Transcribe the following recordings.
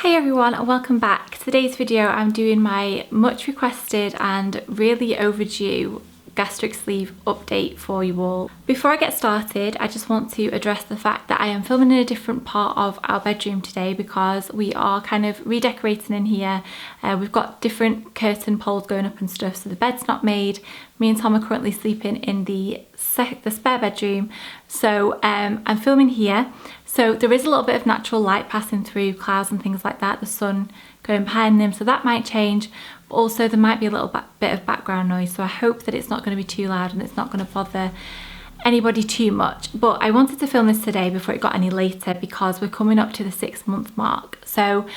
Hi everyone and welcome back. Today's video I'm doing my much requested and really overdue gastric sleeve update for you all. Before I get started, I just want to address the fact that I am filming in a different part of our bedroom today because we are kind of redecorating in here. We've got different curtain poles going up and stuff, so the bed's not made. Me and Tom are currently sleeping in the spare bedroom, so I'm filming here. So there is a little bit of natural light passing through clouds and things like that, the sun going behind them, so that might change. But also there might be a little bit of background noise, so I hope that it's not going to be too loud and it's not going to bother anybody too much. But I wanted to film this today before it got any later because we're coming up to the 6-month mark. So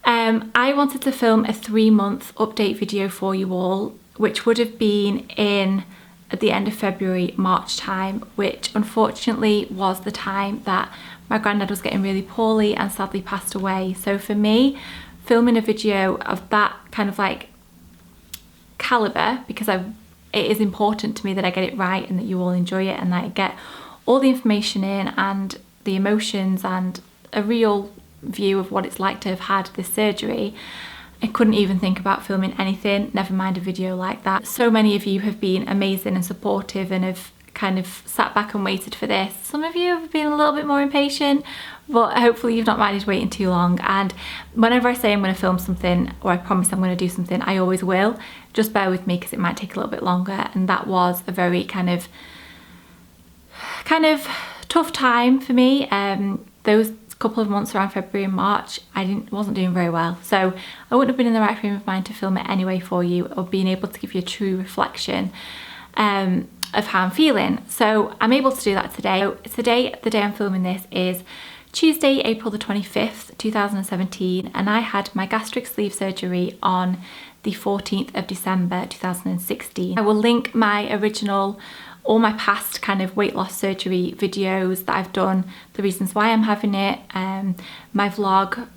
I wanted to film a 3-month update video for you all, which would have been in at the end of February, March time, which unfortunately was the time that my granddad was getting really poorly and sadly passed away. So for me, filming a video of that kind of like caliber, because it is important to me that I get it right and that you all enjoy it and that I get all the information in and the emotions and a real view of what it's like to have had this surgery, I couldn't even think about filming anything, never mind a video like that. So many of you have been amazing and supportive and have kind of sat back and waited for this. Some of you have been a little bit more impatient, but hopefully you've not minded waiting too long. And whenever I say I'm going to film something or I promise I'm going to do something, I always will. Just bear with me because it might take a little bit longer, and that was a very kind of tough time for me. Those couple of months around February and March, I wasn't doing very well, so I wouldn't have been in the right frame of mind to film it anyway for you, or being able to give you a true reflection of how I'm feeling. So I'm able to do that today. So today, the day I'm filming this, is Tuesday, April the 25th, 2017, and I had my gastric sleeve surgery on the 14th of December 2016. I will link my original, all my past kind of weight loss surgery videos that I've done, the reasons why I'm having it, my vlog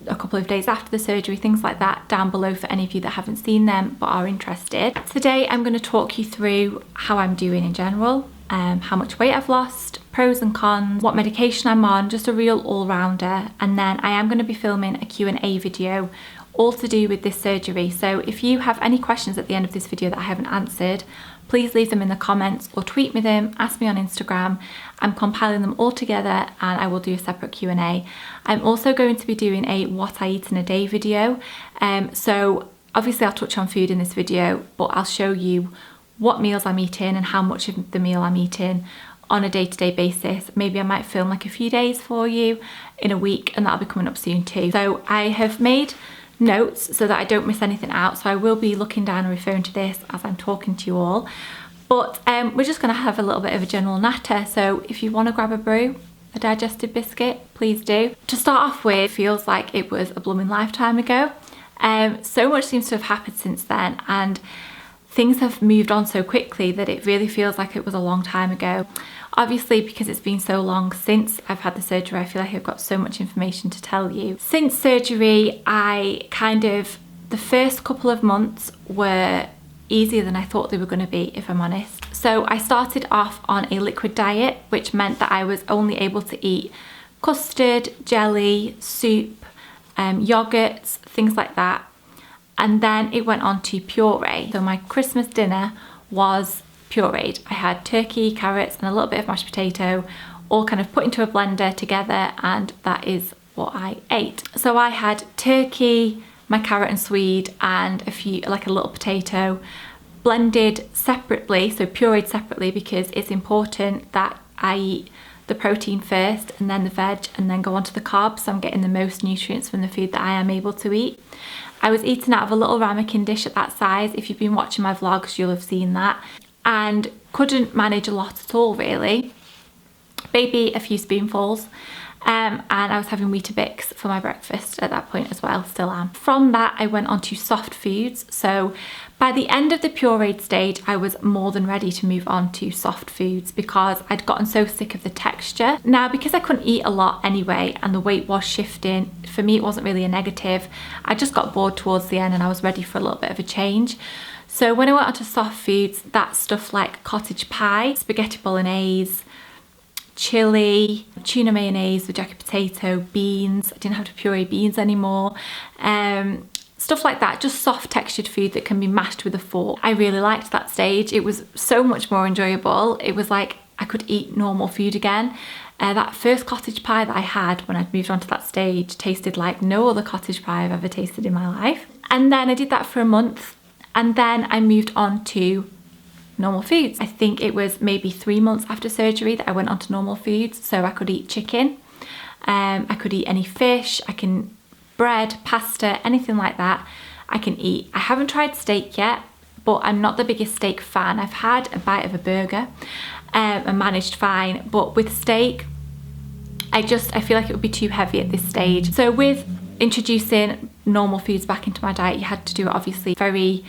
a couple of days after the surgery, things like that, down below for any of you that haven't seen them but are interested. Today I'm going to talk you through how I'm doing in general, how much weight I've lost, pros and cons, what medication I'm on, just a real all-rounder, and then I am going to be filming a Q&A video all to do with this surgery. So if you have any questions at the end of this video that I haven't answered, please leave them in the comments or tweet me them, ask me on Instagram. I'm compiling them all together and I will do a separate Q&A. I'm also going to be doing a what I eat in a day video. So obviously I'll touch on food in this video, but I'll show you what meals I'm eating and how much of the meal I'm eating on a day-to-day basis. Maybe I might film like a few days for you in a week, and that'll be coming up soon too. So I have made notes so that I don't miss anything out, so I will be looking down and referring to this as I'm talking to you all. But we're just going to have a little bit of a general natter, so if you want to grab a brew, a digestive biscuit, please do. To start off with, it feels like it was a blooming lifetime ago. So much seems to have happened since then, and things have moved on so quickly that it really feels like it was a long time ago. Obviously, because it's been so long since I've had the surgery, I feel like I've got so much information to tell you. Since surgery, the first couple of months were easier than I thought they were going to be, if I'm honest. So I started off on a liquid diet, which meant that I was only able to eat custard, jelly, soup, yogurts, things like that. And then it went on to puree. So my Christmas dinner was pureed. I had turkey, carrots and a little bit of mashed potato, all kind of put into a blender together, and that is what I ate. So I had turkey, my carrot and swede, and a little potato, blended separately, so pureed separately, because it's important that I eat the protein first and then the veg and then go on to the carbs, so I'm getting the most nutrients from the food that I am able to eat. I was eating out of a little ramekin dish at that size. If you've been watching my vlogs, you'll have seen that. And couldn't manage a lot at all, really. Maybe a few spoonfuls. And I was having Weetabix for my breakfast at that point as well, still am. From that, I went on to soft foods. So by the end of the pureed stage, I was more than ready to move on to soft foods because I'd gotten so sick of the texture. Now, because I couldn't eat a lot anyway and the weight was shifting, for me it wasn't really a negative. I just got bored towards the end and I was ready for a little bit of a change. So when I went on to soft foods, that's stuff like cottage pie, spaghetti bolognese, chili, tuna mayonnaise with jacket potato, beans. I didn't have to puree beans anymore. Stuff like that, just soft textured food that can be mashed with a fork. I really liked that stage. It was so much more enjoyable. It was like I could eat normal food again. That first cottage pie that I had when I'd moved on to that stage tasted like no other cottage pie I've ever tasted in my life. And then I did that for a month, and then I moved on to normal foods. I think it was maybe 3 months after surgery that I went on to normal foods. So I could eat chicken, I could eat any fish, I can bread, pasta, anything like that I can eat. I haven't tried steak yet, but I'm not the biggest steak fan. I've had a bite of a burger and managed fine, but with steak, I feel like it would be too heavy at this stage. So with introducing normal foods back into my diet, you had to do it obviously very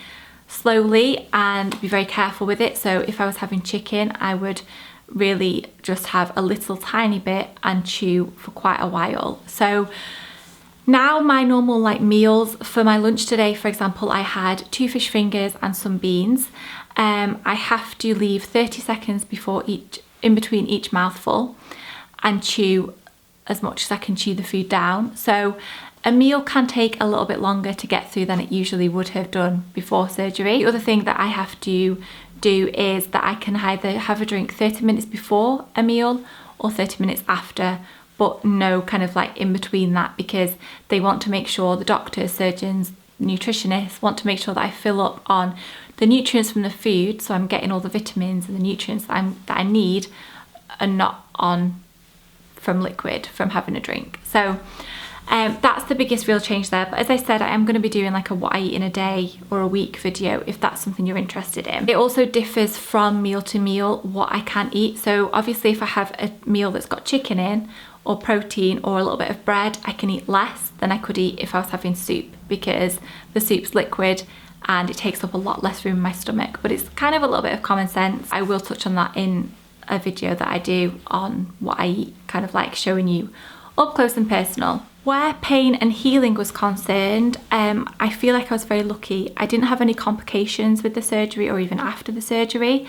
slowly and be very careful with it. So if I was having chicken, I would really just have a little tiny bit and chew for quite a while. So now my normal like meals for my lunch today, for example, I had 2 fish fingers and some beans. I have to leave 30 seconds in between each mouthful and chew as much as I can chew the food down. So a meal can take a little bit longer to get through than it usually would have done before surgery. The other thing that I have to do is that I can either have a drink 30 minutes before a meal or 30 minutes after, but no kind of like in between that, because they want to make sure, the doctors, surgeons, nutritionists want to make sure that I fill up on the nutrients from the food, so I'm getting all the vitamins and the nutrients that I need, and not on from liquid, from having a drink. So that's the biggest real change there. But as I said, I am going to be doing like a what I eat in a day or a week video if that's something you're interested in. It also differs from meal to meal what I can eat. So obviously if I have a meal that's got chicken in or protein or a little bit of bread, I can eat less than I could eat if I was having soup, because the soup's liquid and it takes up a lot less room in my stomach. But it's kind of a little bit of common sense. I will touch on that in a video that I do on what I eat, kind of like showing you up close and personal. Where pain and healing was concerned, I feel like I was very lucky. I didn't have any complications with the surgery or even after the surgery.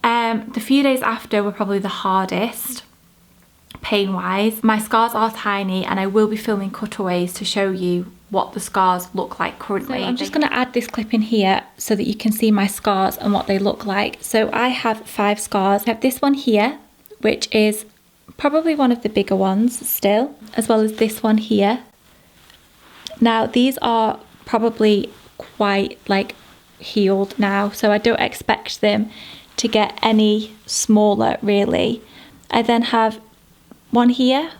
The few days after were probably the hardest, pain-wise. My scars are tiny, and I will be filming cutaways to show you what the scars look like currently. So I'm just going to add this clip in here so that you can see my scars and what they look like. So I have 5 scars. I have this one here, which is probably one of the bigger ones still, as well as this one here. Now these are probably quite like healed now, so I don't expect them to get any smaller really. I then have one here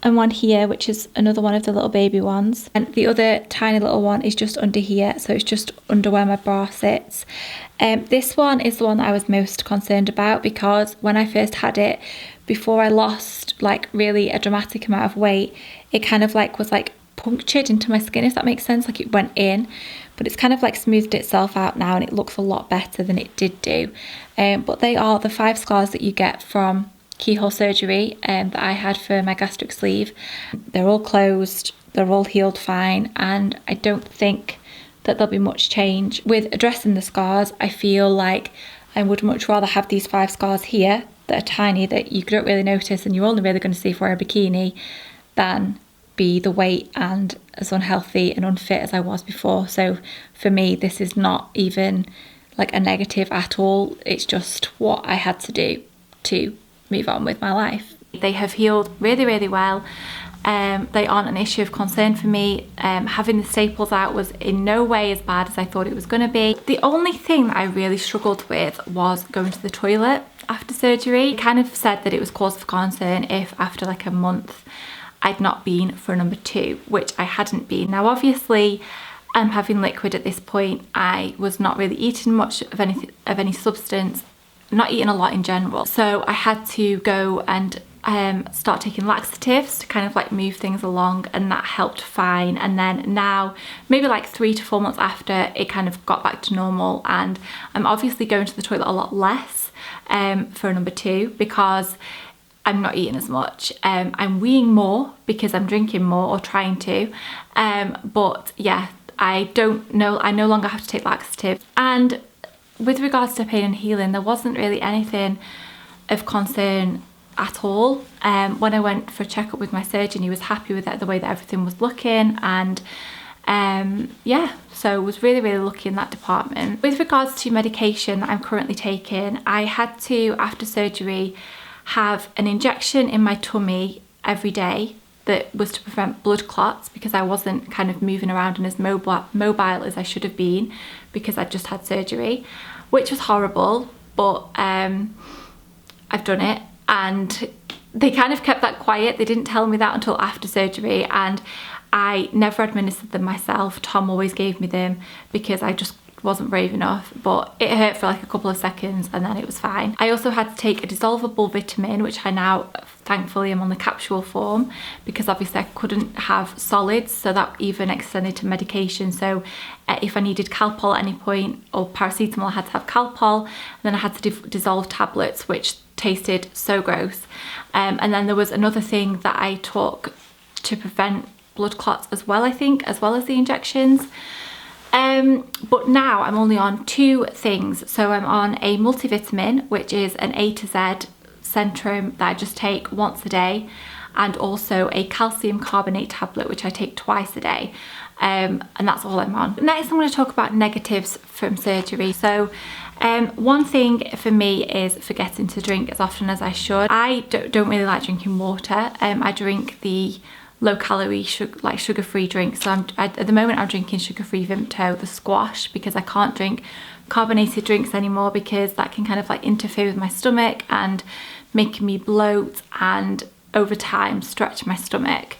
and one here, which is another one of the little baby ones, and the other tiny little one is just under here, so it's just under where my bra sits. This one is the one that I was most concerned about, because when I first had it, before I lost like really a dramatic amount of weight, it kind of like was like punctured into my skin, if that makes sense, like it went in, but it's kind of like smoothed itself out now and it looks a lot better than it did do. But they are the 5 scars that you get from keyhole surgery that I had for my gastric sleeve. They're all closed, they're all healed fine, and I don't think that there'll be much change. With addressing the scars, I feel like I would much rather have these 5 scars here that are tiny, that you don't really notice and you're only really going to see if I wear a bikini, than be the weight and as unhealthy and unfit as I was before. So for me, this is not even like a negative at all. It's just what I had to do to move on with my life. They have healed really, really well. They aren't an issue of concern for me. Having the staples out was in no way as bad as I thought it was going to be. The only thing that I really struggled with was going to the toilet after surgery. I kind of said that it was cause for concern if after like a month I'd not been for number 2, which I hadn't been. Now obviously I'm having liquid at this point. I was not really eating much of any substance, not eating a lot in general. So I had to go and start taking laxatives to kind of like move things along, and that helped fine. And then now, maybe like 3 to 4 months after, it kind of got back to normal, and I'm obviously going to the toilet a lot less for number 2 because I'm not eating as much. I'm weeing more because I'm drinking more, or trying to, but yeah, I no longer have to take laxatives. And with regards to pain and healing, there wasn't really anything of concern at all. When I went for a checkup with my surgeon, he was happy with the way that everything was looking, and yeah, so was really lucky in that department. With regards to medication that I'm currently taking, I had to, after surgery, have an injection in my tummy every day that was to prevent blood clots, because I wasn't kind of moving around and as mobile as I should have been because I'd just had surgery, which was horrible, but I've done it, and they kind of kept that quiet. They didn't tell me that until after surgery, and I never administered them myself. Tom always gave me them because I just wasn't brave enough, but it hurt for like a couple of seconds and then it was fine. I also had to take a dissolvable vitamin, which I now thankfully am on the capsule form, because obviously I couldn't have solids, so that even extended to medication. So if I needed Calpol at any point, or paracetamol, I had to have Calpol, and then I had to dissolve tablets, which tasted so gross. And then there was another thing that I took to prevent blood clots as well, I think, as well as the injections. But now I'm only on 2 things. So I'm on a multivitamin, which is an A to Z Centrum that I just take once a day, and also a calcium carbonate tablet, which I take twice a day. And that's all I'm on. Next, I'm going to talk about negatives from surgery. So one thing for me is forgetting to drink as often as I should. I don't really like drinking water. I drink the low-calorie, sugar-free drinks. So at the moment I'm drinking sugar-free Vimto, the squash, because I can't drink carbonated drinks anymore, because that can kind of like interfere with my stomach and make me bloat and over time stretch my stomach.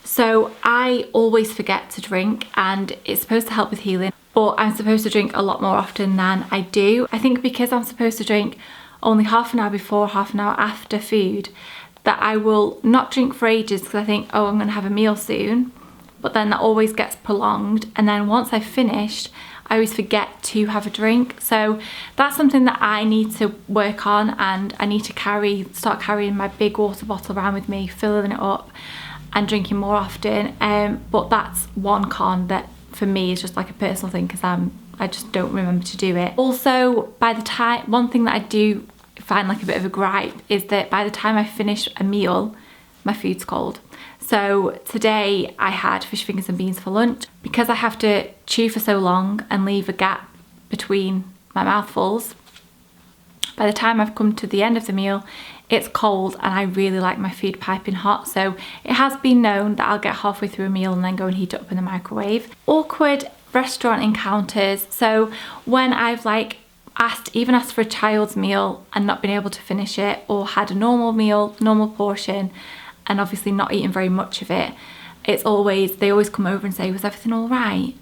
So I always forget to drink, and it's supposed to help with healing, but I'm supposed to drink a lot more often than I do. I think because I'm supposed to drink only half an hour before, half an hour after food, that I will not drink for ages because I think, oh, I'm going to have a meal soon, but then that always gets prolonged, and then once I've finished, I always forget to have a drink. So that's something that I need to work on, and I need to start carrying my big water bottle around with me, filling it up and drinking more often. But that's one con that for me is just like a personal thing, because I just don't remember to do it. Also, one thing that I do find like a bit of a gripe is that by the time I finish a meal, my food's cold. So today I had fish fingers and beans for lunch. Because I have to chew for so long and leave a gap between my mouthfuls, by the time I've come to the end of the meal, it's cold, and I really like my food piping hot. So it has been known that I'll get halfway through a meal and then go and heat it up in the microwave. Awkward restaurant encounters. So when I've even asked for a child's meal and not been able to finish it, or had a normal meal, normal portion, and obviously not eaten very much of it, they always come over and say, was everything all right?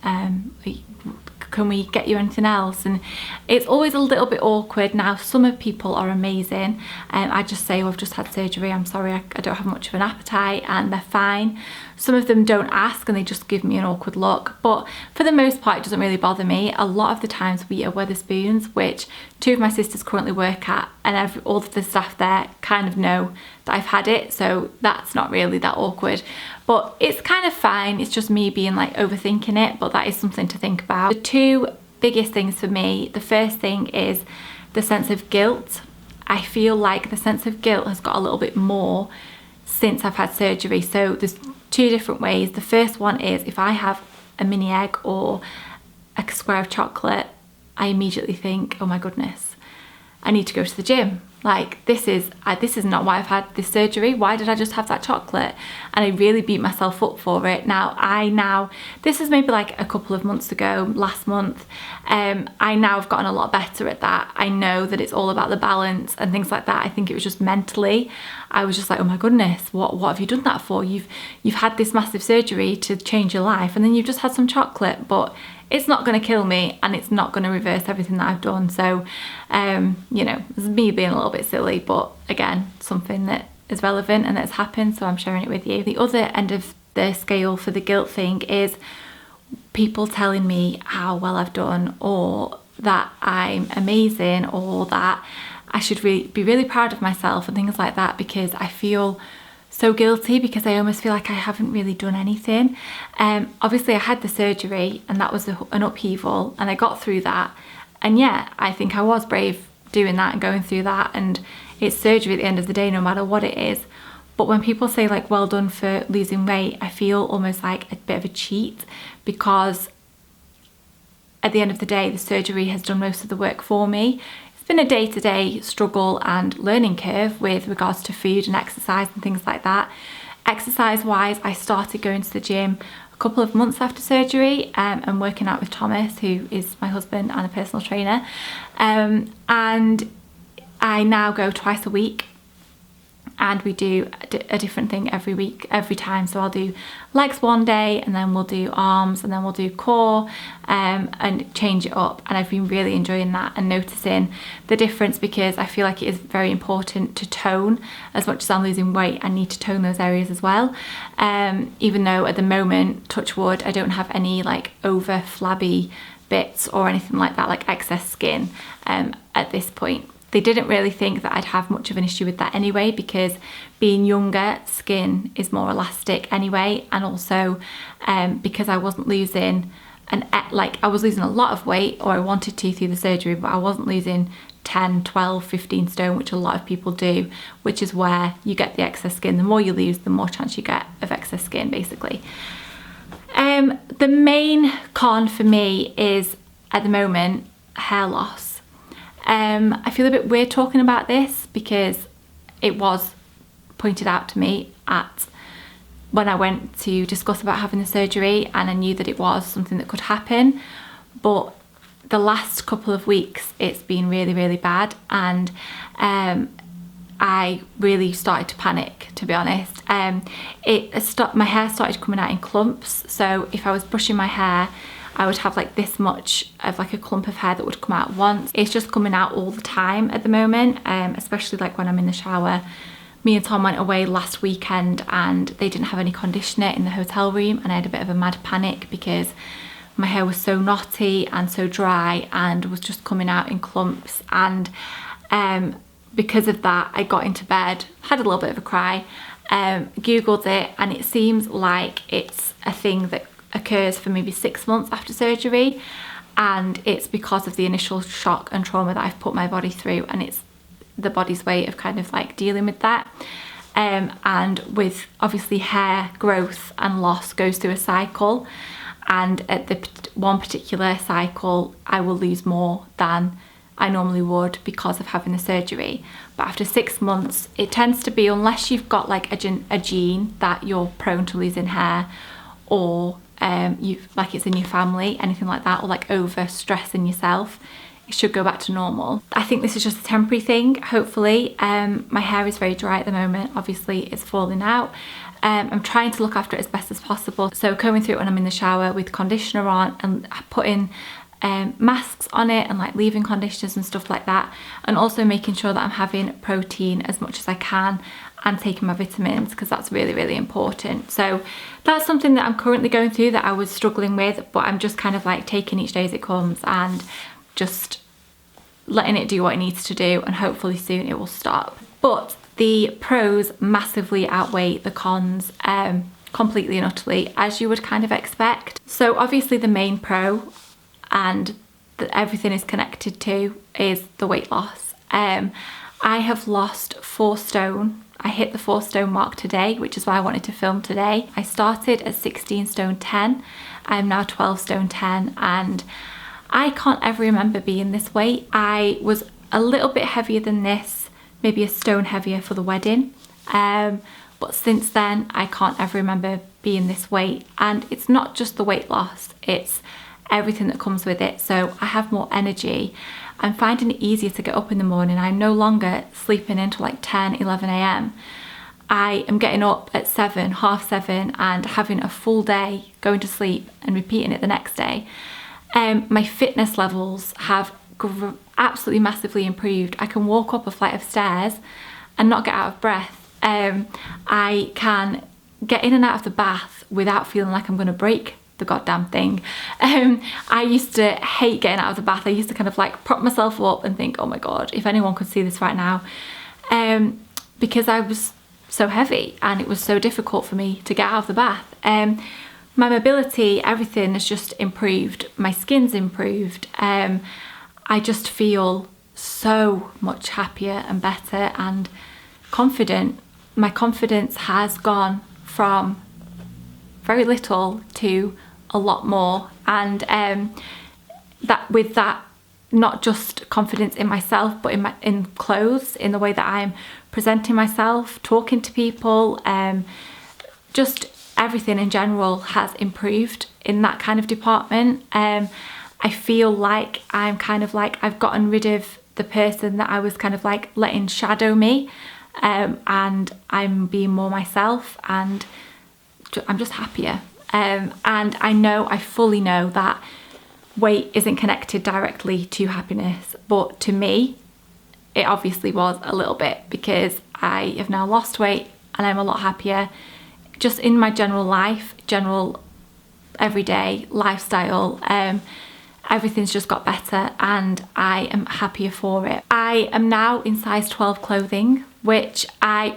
Can we get you anything else? And it's always a little bit awkward. Now, some people are amazing. I just say, oh, I've just had surgery, I'm sorry, I don't have much of an appetite, and they're fine. Some of them don't ask and they just give me an awkward look, but for the most part it doesn't really bother me. A lot of the times we eat at Wetherspoons, which 2 of my sisters currently work at, and all of the staff there kind of know that I've had it, so that's not really that awkward. But it's kind of fine, it's just me being like overthinking it, but that is something to think about. The 2 biggest things for me, the first thing is the sense of guilt. I feel like the sense of guilt has got a little bit more since I've had surgery. So there's 2 different ways. The first one is if I have a mini egg or a square of chocolate, I immediately think, oh my goodness, I need to go to the gym. Like, this is not why I've had this surgery. Why did I just have that chocolate? And I really beat myself up for it. Now, this is maybe like a couple of months ago, last month. I now have gotten a lot better at that. I know that it's all about the balance and things like that. I think it was just mentally, I was just like, oh my goodness, what have you done that for? You've had this massive surgery to change your life, and then you've just had some chocolate, but it's not going to kill me, and it's not going to reverse everything that I've done. So, you know, it's me being a little bit silly, but again, something that is relevant and that's happened, so I'm sharing it with you. The other end of the scale for the guilt thing is people telling me how well I've done, or that I'm amazing, or that I should be really proud of myself and things like that, because I feel so guilty, because I almost feel like I haven't really done anything. Obviously I had the surgery and that was an upheaval, and I got through that, and yeah, I think I was brave doing that and going through that, and it's surgery at the end of the day, no matter what it is. But when people say like, well done for losing weight, I feel almost like a bit of a cheat, because at the end of the day, the surgery has done most of the work for me. It's been a day-to-day struggle and learning curve with regards to food and exercise and things like that. Exercise-wise, I started going to the gym a couple of months after surgery and working out with Thomas, who is my husband and a personal trainer. And I now go twice a week, and we do a different thing every time. So I'll do legs one day, and then we'll do arms, and then we'll do core, and change it up. And I've been really enjoying that and noticing the difference, because I feel like it is very important to tone. As much as I'm losing weight, I need to tone those areas as well. Even though at the moment, touch wood, I don't have any like over flabby bits or anything like that, like excess skin at this point. They didn't really think that I'd have much of an issue with that anyway, because being younger, skin is more elastic anyway, and also because I wasn't losing I was losing a lot of weight, or I wanted to through the surgery, but I wasn't losing 10, 12, 15 stone, which a lot of people do, which is where you get the excess skin. The more you lose, the more chance you get of excess skin, basically. The main con for me is, at the moment, hair loss. I feel a bit weird talking about this, because it was pointed out to me when I went to discuss about having the surgery, and I knew that it was something that could happen. But the last couple of weeks, it's been really, really bad, and I really started to panic, to be honest. My hair started coming out in clumps, so if I was brushing my hair, I would have like this much of like a clump of hair that would come out once. It's just coming out all the time at the moment, especially like when I'm in the shower. Me and Tom went away last weekend, and they didn't have any conditioner in the hotel room, and I had a bit of a mad panic because my hair was so knotty and so dry and was just coming out in clumps. And because of that, I got into bed, had a little bit of a cry, googled it, and it seems like it's a thing that occurs for maybe 6 months after surgery, and it's because of the initial shock and trauma that I've put my body through, and it's the body's way of kind of like dealing with that. And with obviously hair growth and loss goes through a cycle, and at the one particular cycle I will lose more than I normally would because of having the surgery. But after 6 months, it tends to be, unless you've got like a gene that you're prone to losing hair, or it's in your family, anything like that, or like over stressing yourself, it should go back to normal. I think this is just a temporary thing, hopefully. My hair is very dry at the moment, obviously it's falling out. I'm trying to look after it as best as possible, so combing through it when I'm in the shower with conditioner on, and putting masks on it, and like leave-in conditioners and stuff like that, and also making sure that I'm having protein as much as I can, and taking my vitamins, because that's really, really important. So that's something that I'm currently going through that I was struggling with, but I'm just kind of like taking each day as it comes and just letting it do what it needs to do, and hopefully soon it will stop. But the pros massively outweigh the cons, completely and utterly, as you would kind of expect. So obviously the main pro, and that everything is connected to, is the weight loss. I have lost 4 stone. I hit the 4 stone mark today, which is why I wanted to film today. I started at 16 stone 10. I'm now 12 stone 10, and I can't ever remember being this weight. I was a little bit heavier than this, maybe a stone heavier for the wedding. But since then, I can't ever remember being this weight. And it's not just the weight loss, it's everything that comes with it. So I have more energy. I'm finding it easier to get up in the morning. I'm no longer sleeping until like 10, 11 a.m. I am getting up at 7, half 7, and having a full day, going to sleep and repeating it the next day. My fitness levels have absolutely massively improved. I can walk up a flight of stairs and not get out of breath. I can get in and out of the bath without feeling like I'm going to break the goddamn thing. I used to hate getting out of the bath. I used to kind of like prop myself up and think, oh my god, if anyone could see this right now, because I was so heavy and it was so difficult for me to get out of the bath. My mobility, everything has just improved. My skin's improved. I just feel so much happier and better and confident. My confidence has gone from very little to a lot more, and that not just confidence in myself, but in clothes, in the way that I'm presenting myself, talking to people, just everything in general has improved in that kind of department. I feel like I'm kind of like, I've gotten rid of the person that I was kind of like letting shadow me, and I'm being more myself, and I'm just happier. And I fully know that weight isn't connected directly to happiness, but to me it obviously was a little bit, because I have now lost weight and I'm a lot happier just in my general life, general everyday lifestyle. Everything's just got better and I am happier for it. I am now in size 12 clothing, which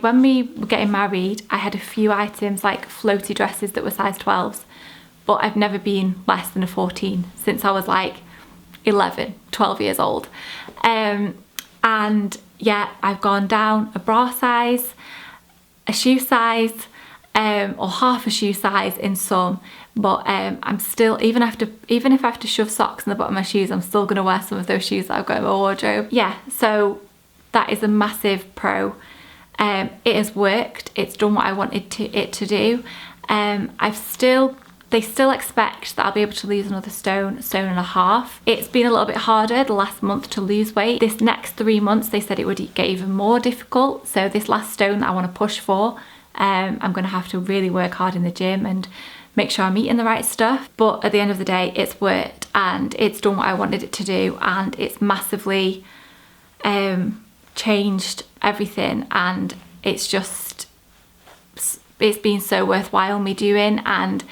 when we were getting married, I had a few items like floaty dresses that were size 12s, but I've never been less than a 14 since I was like 11, 12 years old. And yeah, I've gone down a bra size, a shoe size, or half a shoe size in some, but I'm still, even if I have to shove socks in the bottom of my shoes, I'm still gonna wear some of those shoes that I've got in my wardrobe. Yeah, so that is a massive pro. It has worked, it's done what I wanted it to do. They still expect that I'll be able to lose another stone and a half. It's been a little bit harder the last month to lose weight. This next 3 months, they said it would get even more difficult. So this last stone that I want to push for, I'm going to have to really work hard in the gym and make sure I'm eating the right stuff. But at the end of the day, it's worked and it's done what I wanted it to do, and it's massively changed everything, and it's been so worthwhile me doing, and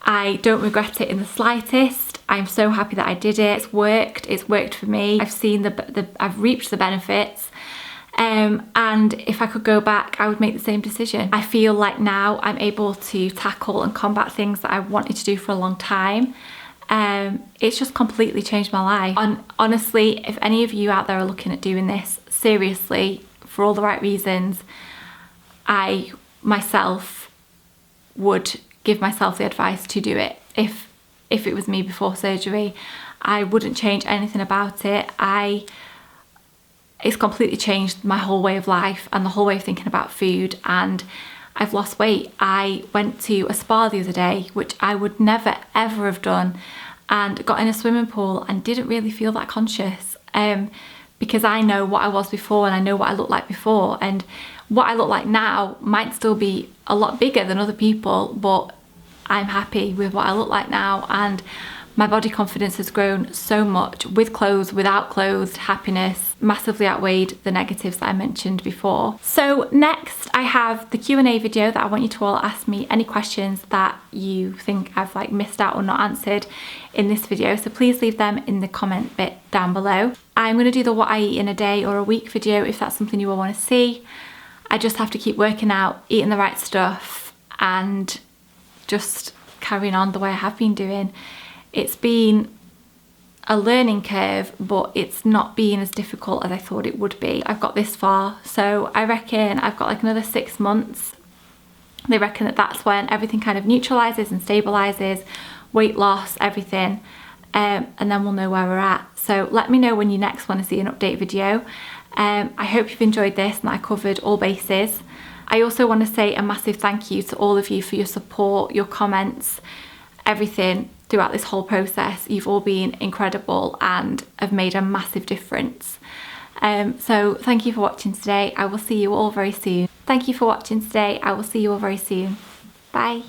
I don't regret it in the slightest. I'm so happy that I did it. It's worked for me. I've seen I've reaped the benefits. And if I could go back, I would make the same decision. I feel like now I'm able to tackle and combat things that I wanted to do for a long time. It's just completely changed my life. And honestly, if any of you out there are looking at doing this, seriously, for all the right reasons, I myself would give myself the advice to do it. If it was me before surgery, I wouldn't change anything about it. It's completely changed my whole way of life and the whole way of thinking about food, and I've lost weight. I went to a spa the other day, which I would never ever have done, and got in a swimming pool and didn't really feel that conscious, because I know what I was before and I know what I looked like before, and what I look like now might still be a lot bigger than other people, but I'm happy with what I look like now, and my body confidence has grown so much, with clothes, without clothes. Happiness massively outweighed the negatives that I mentioned before. So next I have the Q&A video that I want you to all ask me any questions that you think I've like missed out or not answered in this video. So please leave them in the comment bit down below. I'm going to do the what I eat in a day or a week video if that's something you all want to see. I just have to keep working out, eating the right stuff, and just carrying on the way I have been doing. It's been a learning curve, but it's not been as difficult as I thought it would be. I've got this far, so I reckon I've got like another 6 months. They reckon that that's when everything kind of neutralizes and stabilizes, weight loss, everything, and then we'll know where we're at. So let me know when you next want to see an update video. I hope you've enjoyed this and I covered all bases. I also want to say a massive thank you to all of you for your support, your comments, everything throughout this whole process. You've all been incredible and have made a massive difference. So thank you for watching today. I will see you all very soon. Thank you for watching today. I will see you all very soon. Bye.